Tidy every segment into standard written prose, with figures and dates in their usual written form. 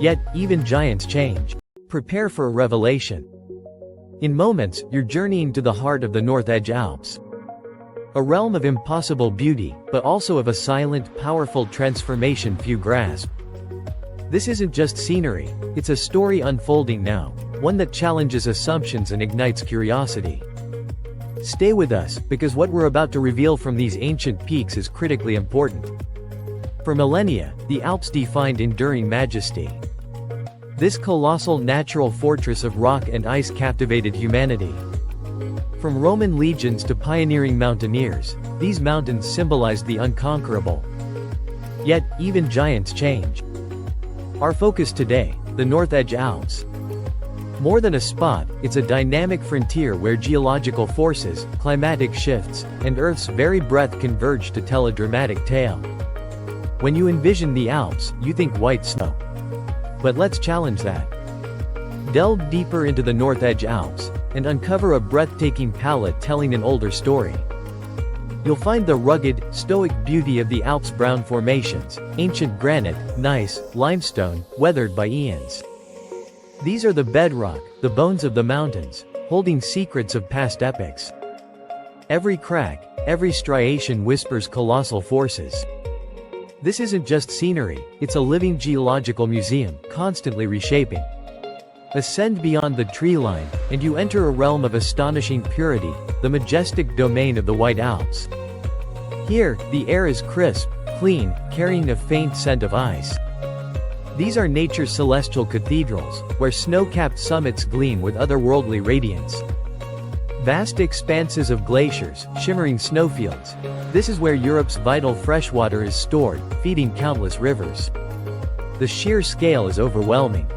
Yet, even giants change. Prepare for a revelation. In moments, you're journeying to the heart of the North Edge Alps. A realm of impossible beauty, but also of a silent, powerful transformation few grasp. This isn't just scenery, it's a story unfolding now, one that challenges assumptions and ignites curiosity. Stay with us, because what we're about to reveal from these ancient peaks is critically important. For millennia, the Alps defined enduring majesty. This colossal natural fortress of rock and ice captivated humanity. From Roman legions to pioneering mountaineers, these mountains symbolized the unconquerable. Yet, even giants change. Our focus today, the North Edge Alps. More than a spot, it's a dynamic frontier where geological forces, climatic shifts, and Earth's very breath converge to tell a dramatic tale. When you envision the Alps, you think white snow. But let's challenge that. Delve deeper into the North Edge Alps, and uncover a breathtaking palette telling an older story. You'll find the rugged, stoic beauty of the Alps' brown formations, ancient granite, gneiss, limestone, weathered by eons. These are the bedrock, the bones of the mountains, holding secrets of past epochs. Every crack, every striation whispers colossal forces. This isn't just scenery, it's a living geological museum, constantly reshaping. Ascend beyond the tree line, and you enter a realm of astonishing purity, the majestic domain of the White Alps. Here, the air is crisp, clean, carrying a faint scent of ice. These are nature's celestial cathedrals, where snow-capped summits gleam with otherworldly radiance. Vast expanses of glaciers, shimmering snowfields. This is where Europe's vital freshwater is stored, feeding countless rivers. The sheer scale is overwhelming.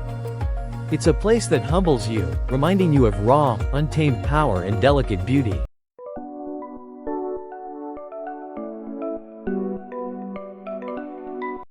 It's a place that humbles you, reminding you of raw, untamed power and delicate beauty.